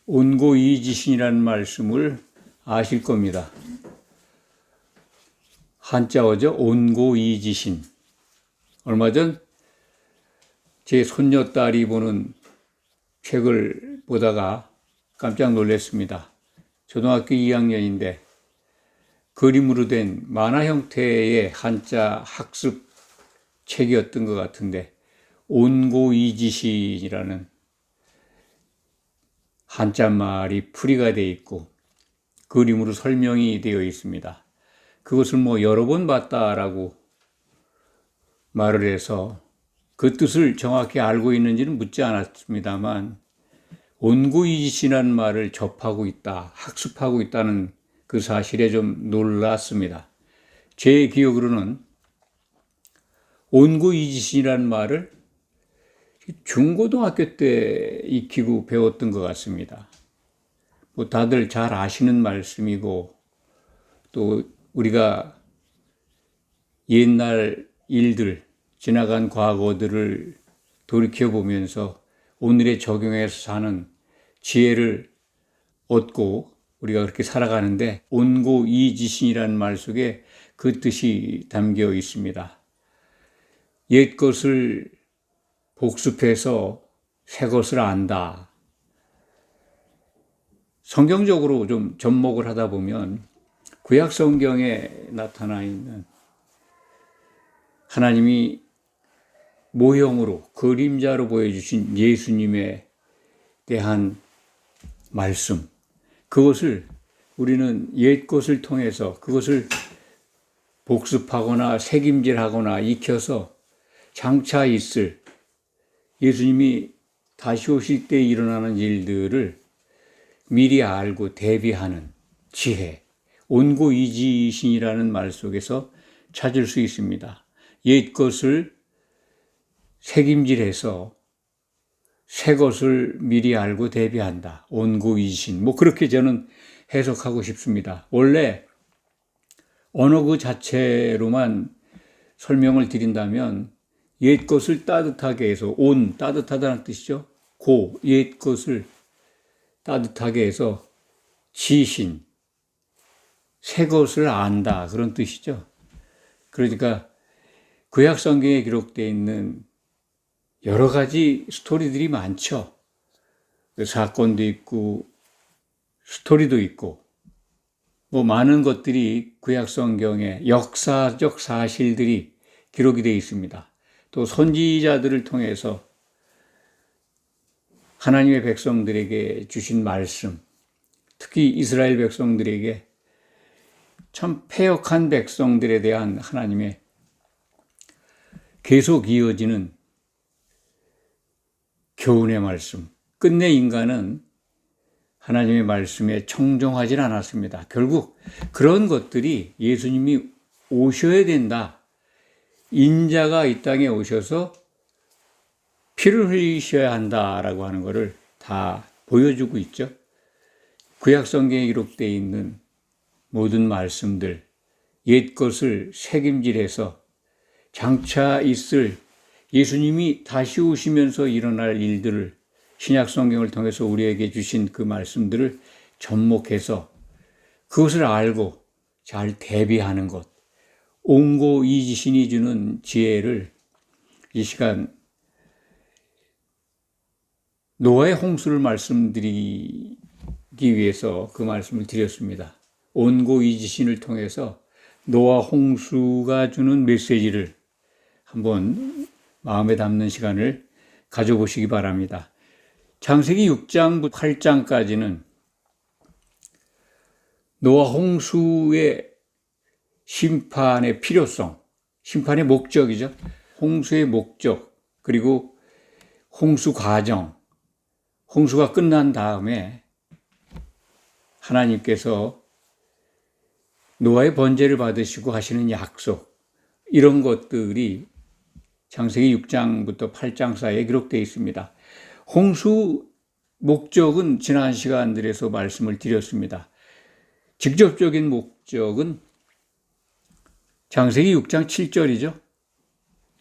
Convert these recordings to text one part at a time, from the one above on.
온고이지신이라는 말씀을 아실 겁니다. 한자어죠. 온고이지신. 얼마 전 제 손녀딸이 보는 책을 보다가 깜짝 놀랐습니다. 초등학교 2학년인데 그림으로 된 만화 형태의 한자 학습 책이었던 것 같은데 온고이지신이라는 한자말이 풀이가 되어 있고 그림으로 설명이 되어 있습니다. 그것을 여러 번 봤다라고 말을 해서 그 뜻을 정확히 알고 있는지는 묻지 않았습니다만 온고이지신이라는 말을 접하고 있다, 학습하고 있다는 그 사실에 좀 놀랐습니다. 제 기억으로는 온고이지신이라는 말을 중고등학교 때 익히고 배웠던 것 같습니다. 다들 잘 아시는 말씀이고 또 우리가 옛날 일들, 지나간 과거들을 돌이켜보면서 오늘에 적용해서 사는 지혜를 얻고 우리가 그렇게 살아가는데 온고이지신이라는 말 속에 그 뜻이 담겨 있습니다. 옛 것을 복습해서 새 것을 안다. 성경적으로 좀 접목을 하다 보면 구약 성경에 나타나 있는 하나님이 모형으로 그림자로 보여주신 예수님에 대한 말씀, 그것을 우리는 옛 것을 통해서 그것을 복습하거나 새김질하거나 익혀서 장차 있을 예수님이 다시 오실 때 일어나는 일들을 미리 알고 대비하는 지혜, 온고이지신이라는 말 속에서 찾을 수 있습니다. 옛 것을 새김질해서 새 것을 미리 알고 대비한다. 온고이지신. 그렇게 저는 해석하고 싶습니다. 원래 언어 그 자체로만 설명을 드린다면 옛 것을 따뜻하게 해서 따뜻하다는 뜻이죠. 옛 것을 따뜻하게 해서 지신, 새 것을 안다. 그런 뜻이죠. 그러니까 구약 성경에 기록되어 있는 여러 가지 스토리들이 많죠. 사건도 있고 스토리도 있고 많은 것들이 구약 성경에 역사적 사실들이 기록이 되어 있습니다. 또 선지자들을 통해서 하나님의 백성들에게 주신 말씀, 특히 이스라엘 백성들에게 참 패역한 백성들에 대한 하나님의 계속 이어지는 교훈의 말씀. 끝내 인간은 하나님의 말씀에 청종하지 않았습니다. 결국 그런 것들이 예수님이 오셔야 된다. 인자가 이 땅에 오셔서 피를 흘리셔야 한다라고 하는 것을 다 보여주고 있죠. 구약 성경에 기록되어 있는 모든 말씀들, 옛 것을 새김질해서 장차 있을 예수님이 다시 오시면서 일어날 일들을 신약 성경을 통해서 우리에게 주신 그 말씀들을 접목해서 그것을 알고 잘 대비하는 것, 온고이지신이 주는 지혜를 이 시간 노아의 홍수를 말씀드리기 위해서 그 말씀을 드렸습니다. 온고이지신을 통해서 노아 홍수가 주는 메시지를 한번 마음에 담는 시간을 가져보시기 바랍니다. 창세기 6장부터 8장까지는 노아 홍수의 심판의 필요성, 심판의 목적이죠. 홍수의 목적, 그리고 홍수 과정, 홍수가 끝난 다음에 하나님께서 노아의 번제를 받으시고 하시는 약속, 이런 것들이 창세기 6장부터 8장 사이에 기록되어 있습니다. 홍수 목적은 지난 시간들에서 말씀을 드렸습니다. 직접적인 목적은 창세기 6장 7절이죠.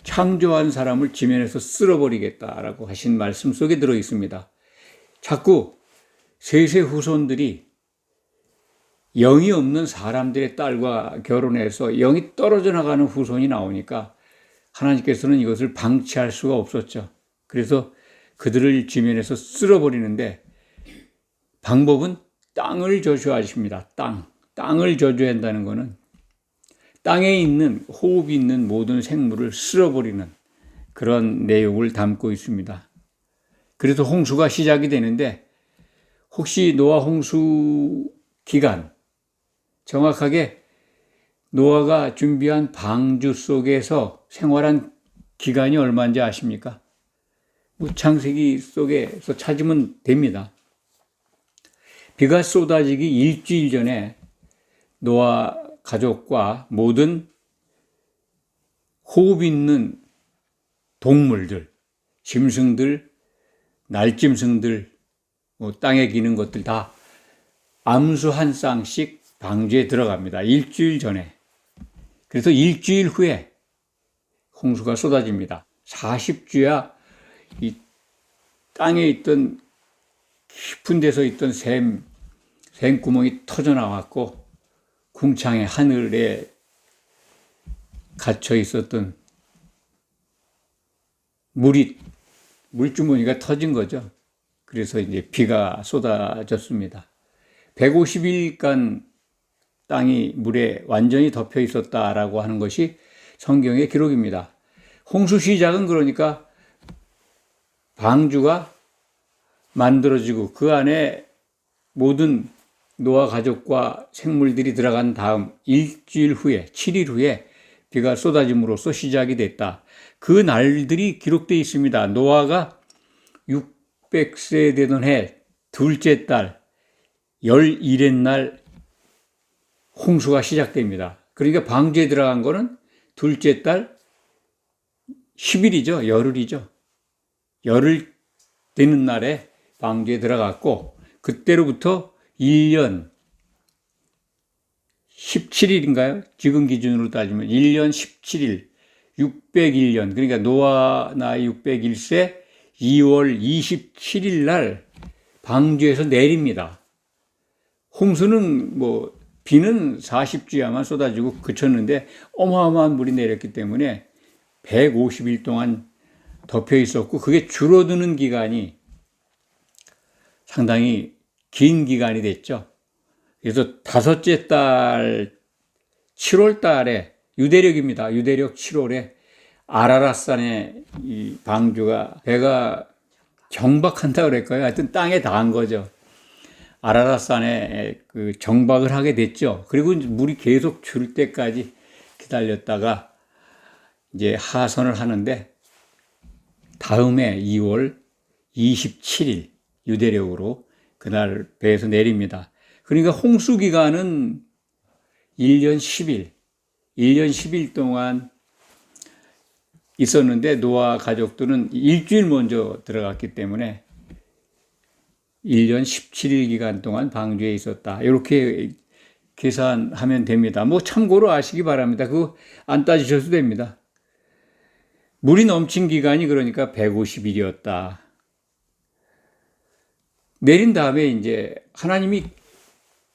창조한 사람을 지면에서 쓸어버리겠다라고 하신 말씀 속에 들어 있습니다. 자꾸 셋의 후손들이 영이 없는 사람들의 딸과 결혼해서 영이 떨어져 나가는 후손이 나오니까 하나님께서는 이것을 방치할 수가 없었죠. 그래서 그들을 지면에서 쓸어버리는데 방법은 땅을 저주하십니다. 땅을 저주한다는 것은 땅에 있는 호흡이 있는 모든 생물을 쓸어버리는 그런 내용을 담고 있습니다. 그래서 홍수가 시작이 되는데 혹시 노아 홍수 기간 정확하게 노아가 준비한 방주 속에서 생활한 기간이 얼마인지 아십니까? 창세기 속에서 찾으면 됩니다. 비가 쏟아지기 일주일 전에 노아 가족과 모든 호흡 있는 동물들, 짐승들, 날짐승들, 땅에 기는 것들 다 암수 한 쌍씩 방주에 들어갑니다. 일주일 전에. 그래서 일주일 후에 홍수가 쏟아집니다. 40주야 이 땅에 있던 깊은 데서 있던 샘구멍이 터져 나왔고 궁창의 하늘에 갇혀 있었던 물주머니가 터진 거죠. 그래서 이제 비가 쏟아졌습니다. 150일간 땅이 물에 완전히 덮여 있었다라고 하는 것이 성경의 기록입니다. 홍수 시작은 그러니까 방주가 만들어지고 그 안에 모든 노아 가족과 생물들이 들어간 다음 일주일 후에 7일 후에 비가 쏟아짐으로써 시작이 됐다. 그 날들이 기록되어 있습니다. 노아가 600세 되던 해 둘째 달 11의 날 홍수가 시작됩니다. 그러니까 방주에 들어간 거는 둘째 달 10일이죠. 열흘이죠. 열흘 되는 날에 방주에 들어갔고 그때로부터 1년 17일인가요? 지금 기준으로 따지면 1년 17일 601년 그러니까 노아 나이 601세 2월 27일 날 방주에서 내립니다. 홍수는 비는 40주야만 쏟아지고 그쳤는데 어마어마한 물이 내렸기 때문에 150일 동안 덮여 있었고 그게 줄어드는 기간이 상당히 긴 기간이 됐죠. 그래서 다섯째 달 7월 달에 유대력입니다. 유대력 7월에 아라랏산에 이 방주가 배가 정박한다 그럴까요? 하여튼 땅에 닿은 거죠. 아라랏산에 그 정박을 하게 됐죠. 그리고 물이 계속 줄 때까지 기다렸다가 이제 하선을 하는데 다음해 2월 27일 유대력으로 그날 배에서 내립니다. 그러니까 홍수 기간은 1년 10일 동안 있었는데 노아 가족들은 일주일 먼저 들어갔기 때문에 1년 17일 기간 동안 방주에 있었다. 이렇게 계산하면 됩니다. 참고로 아시기 바랍니다. 그거 안 따지셔도 됩니다. 물이 넘친 기간이 그러니까 150일이었다. 내린 다음에 이제 하나님이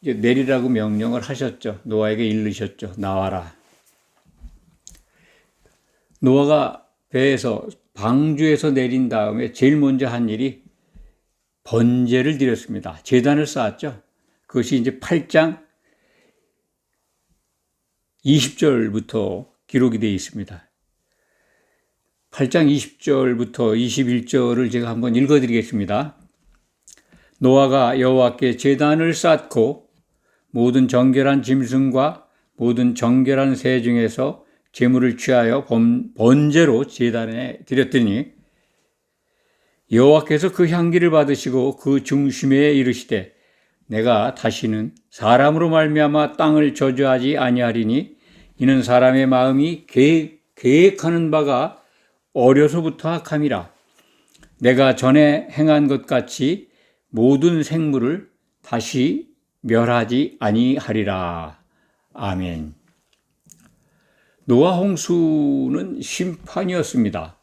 내리라고 명령을 하셨죠. 노아에게 이르셨죠. 나와라. 노아가 배에서 방주에서 내린 다음에 제일 먼저 한 일이 번제를 드렸습니다. 제단을 쌓았죠. 그것이 이제 8장 20절부터 기록이 되어 있습니다. 8장 20절부터 21절을 제가 한번 읽어드리겠습니다. 노아가 여호와께 제단을 쌓고 모든 정결한 짐승과 모든 정결한 새 중에서 제물을 취하여 번제로 제단에 드렸더니 여호와께서 그 향기를 받으시고 그 중심에 이르시되 내가 다시는 사람으로 말미암아 땅을 저주하지 아니하리니 이는 사람의 마음이 계획하는 바가 어려서부터 악함이라. 내가 전에 행한 것 같이 모든 생물을 다시 멸하지 아니하리라. 아멘. 노아 홍수는 심판이었습니다.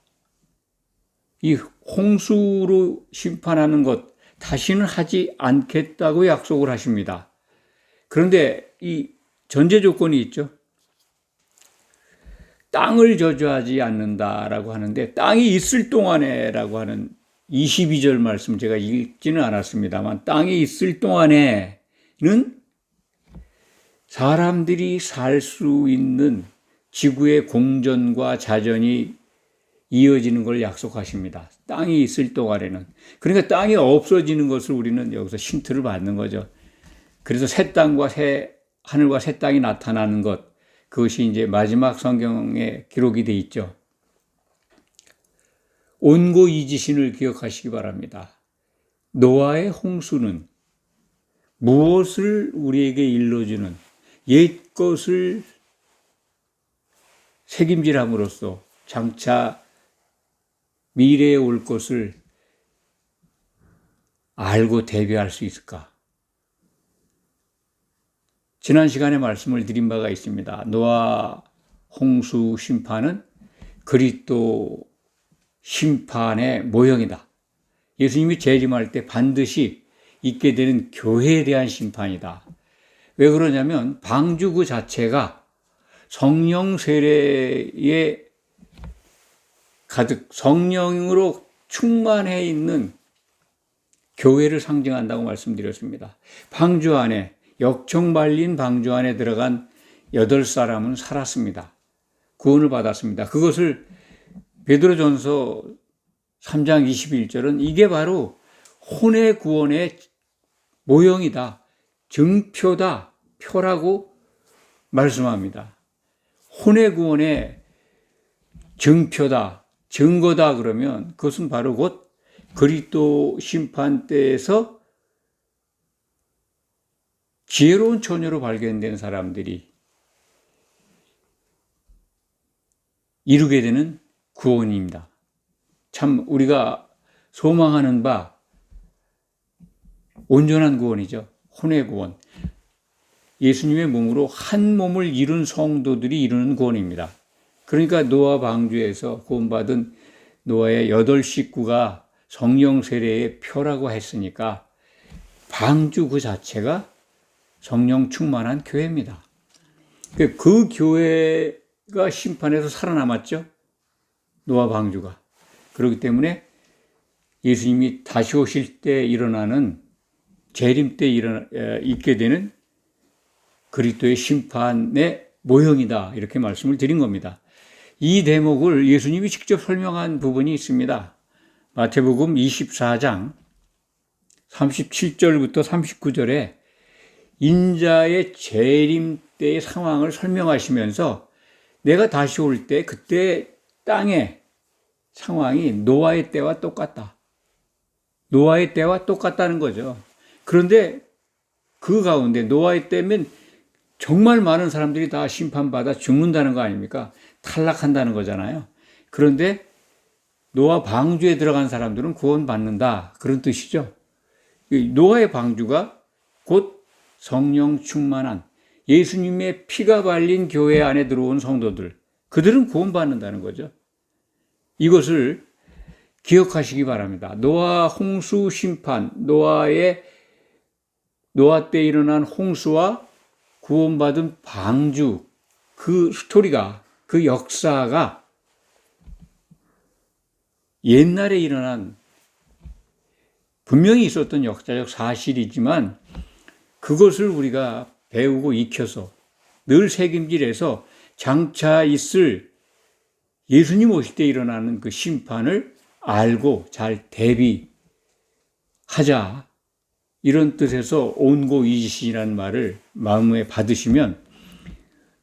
이 홍수로 심판하는 것, 다시는 하지 않겠다고 약속을 하십니다. 그런데 이 전제 조건이 있죠. 땅을 저주하지 않는다라고 하는데 땅이 있을 동안에라고 하는 22절 말씀 제가 읽지는 않았습니다만 땅이 있을 동안에는 사람들이 살 수 있는 지구의 공전과 자전이 이어지는 걸 약속하십니다. 땅이 있을 동안에는. 그러니까 땅이 없어지는 것을 우리는 여기서 힌트를 받는 거죠. 그래서 새 땅과 새 하늘과 새 땅이 나타나는 것, 그것이 이제 마지막 성경에 기록이 돼 있죠. 온고이지신을 기억하시기 바랍니다. 노아의 홍수는 무엇을 우리에게 일러주는 옛것을 책임질함으로써 장차 미래에 올 것을 알고 대비할 수 있을까? 지난 시간에 말씀을 드린 바가 있습니다. 노아 홍수 심판은 그리스도 심판의 모형이다. 예수님이 재림할 때 반드시 있게 되는 교회에 대한 심판이다. 왜 그러냐면 방주 그 자체가 성령 세례에 가득 성령으로 충만해 있는 교회를 상징한다고 말씀드렸습니다. 방주 안에 역청 발린 방주 안에 들어간 8사람은 살았습니다. 구원을 받았습니다. 그것을 베드로전서 3장 21절은 이게 바로 혼의 구원의 모형이다. 증표다. 표라고 말씀합니다. 혼의 구원의 증표다. 증거다 그러면 그것은 바로 곧 그리스도 심판 때에서 지혜로운 처녀로 발견된 사람들이 이루게 되는 구원입니다. 참 우리가 소망하는 바 온전한 구원이죠. 혼의 구원. 예수님의 몸으로 한 몸을 이룬 성도들이 이루는 구원입니다. 그러니까 노아 방주에서 구원받은 노아의 8식구가 성령 세례의 표라고 했으니까 방주 그 자체가 성령 충만한 교회입니다. 그 교회가 심판에서 살아남았죠. 노아 방주가. 그렇기 때문에 예수님이 다시 오실 때 일어나는 재림 때 있게 되는 그리스도의 심판의 모형이다. 이렇게 말씀을 드린 겁니다. 이 대목을 예수님이 직접 설명한 부분이 있습니다. 마태복음 24장 37절부터 39절에 인자의 재림 때의 상황을 설명하시면서 내가 다시 올 때 그때 땅의 상황이 노아의 때와 똑같다. 노아의 때와 똑같다는 거죠. 그런데 그 가운데 노아의 때면 정말 많은 사람들이 다 심판받아 죽는다는 거 아닙니까? 탈락한다는 거잖아요. 그런데 노아 방주에 들어간 사람들은 구원받는다. 그런 뜻이죠. 노아의 방주가 곧 성령 충만한 예수님의 피가 발린 교회 안에 들어온 성도들, 그들은 구원받는다는 거죠. 이것을 기억하시기 바랍니다. 노아 홍수 심판, 노아 때 일어난 홍수와 구원받은 방주, 그 스토리가, 그 역사가 옛날에 일어난 분명히 있었던 역사적 사실이지만 그것을 우리가 배우고 익혀서 늘 새김질해서 장차 있을 예수님 오실 때 일어나는 그 심판을 알고 잘 대비하자. 이런 뜻에서 온고이지신이라는 말을 마음에 받으시면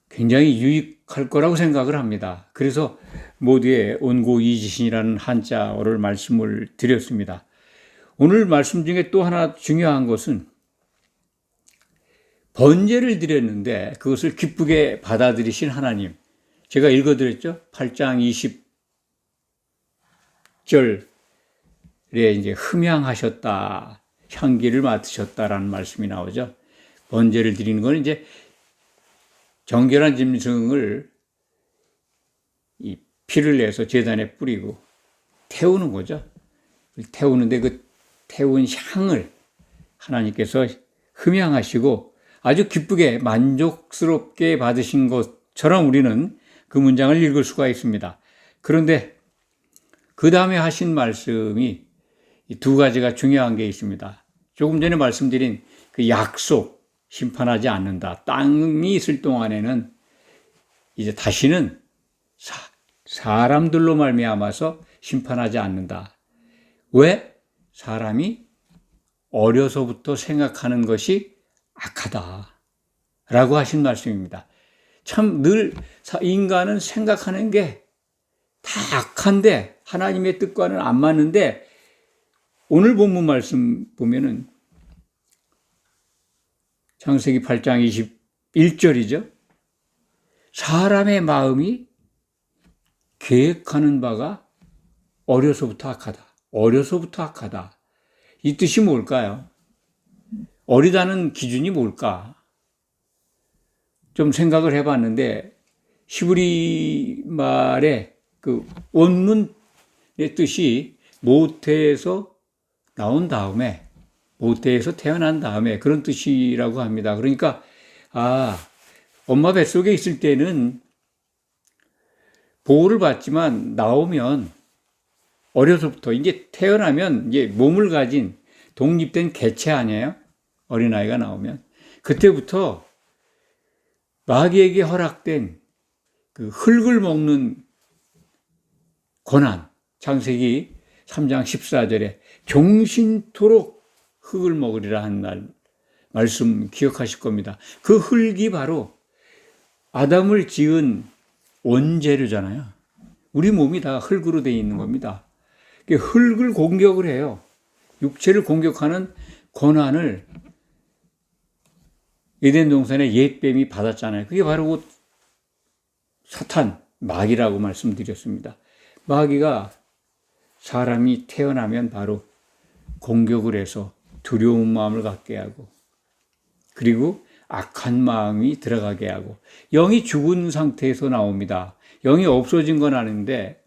굉장히 유익할 거라고 생각을 합니다. 그래서 모두의 온고이지신이라는 한자어를 말씀을 드렸습니다. 오늘 말씀 중에 또 하나 중요한 것은 번제를 드렸는데 그것을 기쁘게 받아들이신 하나님. 제가 읽어드렸죠? 8장 20절에 이제 흠향하셨다. 향기를 맡으셨다라는 말씀이 나오죠. 번제를 드리는 건 이제 정결한 짐승을 이 피를 내서 제단에 뿌리고 태우는 거죠. 태우는데 그 태운 향을 하나님께서 흠양하시고 아주 기쁘게 만족스럽게 받으신 것처럼 우리는 그 문장을 읽을 수가 있습니다. 그런데 그 다음에 하신 말씀이 두 가지가 중요한 게 있습니다. 조금 전에 말씀드린 그 약속, 심판하지 않는다. 땅이 있을 동안에는 이제 다시는 사람들로 말미암아서 심판하지 않는다. 왜? 사람이 어려서부터 생각하는 것이 악하다 라고 하신 말씀입니다. 참 늘 인간은 생각하는 게 다 악한데 하나님의 뜻과는 안 맞는데 오늘 본문 말씀 보면은 창세기 8장 21절이죠. 사람의 마음이 계획하는 바가 어려서부터 악하다. 어려서부터 악하다. 이 뜻이 뭘까요? 어리다는 기준이 뭘까? 좀 생각을 해봤는데 히브리 말의 그 원문의 뜻이 모태에서 나온 다음에 모태에서 태어난 다음에 그런 뜻이라고 합니다. 그러니까 엄마 뱃속에 있을 때는 보호를 받지만 나오면 어려서부터 이제 태어나면 이제 몸을 가진 독립된 개체 아니에요? 어린아이가 나오면 그때부터 마귀에게 허락된 그 흙을 먹는 권한, 창세기 3장 14절에 종신토록 흙을 먹으리라 한 말씀 기억하실 겁니다. 그 흙이 바로 아담을 지은 원재료잖아요. 우리 몸이 다 흙으로 되어 있는 겁니다. 흙을 공격을 해요. 육체를 공격하는 권한을 에덴 동산의 옛뱀이 받았잖아요. 그게 바로 사탄, 마귀라고 말씀드렸습니다. 마귀가 사람이 태어나면 바로 공격을 해서 두려운 마음을 갖게 하고 그리고 악한 마음이 들어가게 하고 영이 죽은 상태에서 나옵니다. 영이 없어진 건 아닌데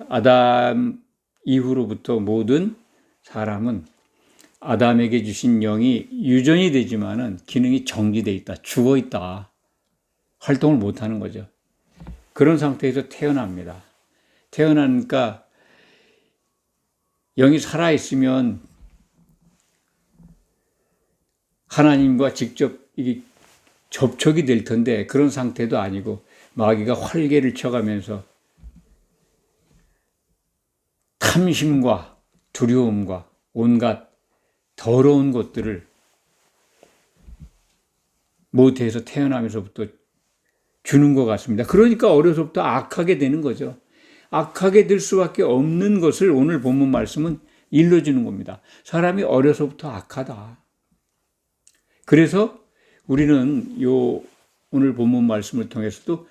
아담 이후로부터 모든 사람은 아담에게 주신 영이 유전이 되지만은 기능이 정지되어 있다. 죽어 있다. 활동을 못 하는 거죠. 그런 상태에서 태어납니다. 태어나니까 영이 살아있으면 하나님과 직접 이게 접촉이 될 텐데 그런 상태도 아니고 마귀가 활개를 쳐가면서 탐심과 두려움과 온갖 더러운 것들을 모태에서 태어나면서부터 주는 것 같습니다. 그러니까 어려서부터 악하게 되는 거죠. 악하게 될 수밖에 없는 것을 오늘 본문 말씀은 일러주는 겁니다. 사람이 어려서부터 악하다. 그래서 우리는 오늘 본문 말씀을 통해서도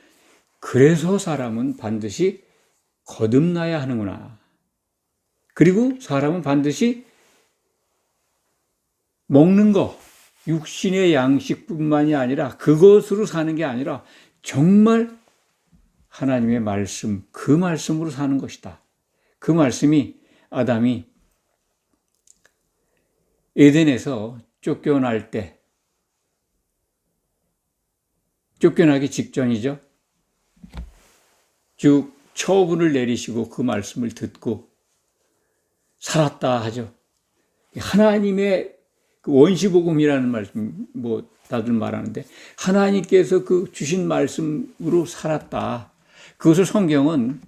그래서 사람은 반드시 거듭나야 하는구나. 그리고 사람은 반드시 먹는 거, 육신의 양식뿐만이 아니라 그것으로 사는 게 아니라 정말 하나님의 말씀, 그 말씀으로 사는 것이다. 그 말씀이 아담이 에덴에서 쫓겨날 때, 쫓겨나기 직전이죠. 쭉 처분을 내리시고 그 말씀을 듣고 살았다 하죠. 하나님의 그 원시복음이라는 말씀, 다들 말하는데, 하나님께서 그 주신 말씀으로 살았다. 그것을 성경은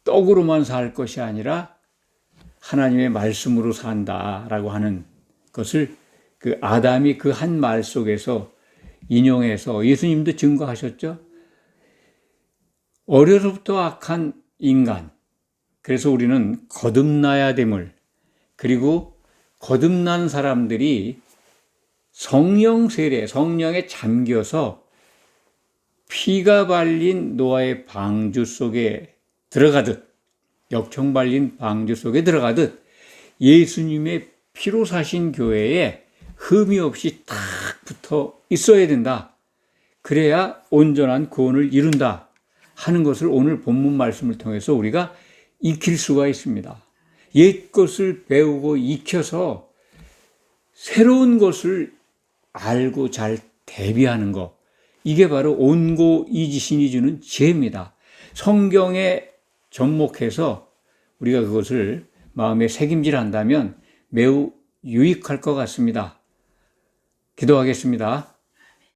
떡으로만 살 것이 아니라 하나님의 말씀으로 산다라고 하는 것을 그 아담이 그 한 말 속에서 인용해서 예수님도 증거하셨죠. 어려서부터 악한 인간, 그래서 우리는 거듭나야 됨을, 그리고 거듭난 사람들이 성령 세례, 성령에 잠겨서 피가 발린 노아의 방주 속에 들어가듯, 역청 발린 방주 속에 들어가듯 예수님의 피로 사신 교회에 흠이 없이 딱 붙어 있어야 된다. 그래야 온전한 구원을 이룬다 하는 것을 오늘 본문 말씀을 통해서 우리가 익힐 수가 있습니다. 옛 것을 배우고 익혀서 새로운 것을 알고 잘 대비하는 것. 이게 바로 온고이지신이 주는 지혜입니다. 성경에 접목해서 우리가 그것을 마음에 새김질한다면 매우 유익할 것 같습니다. 기도하겠습니다.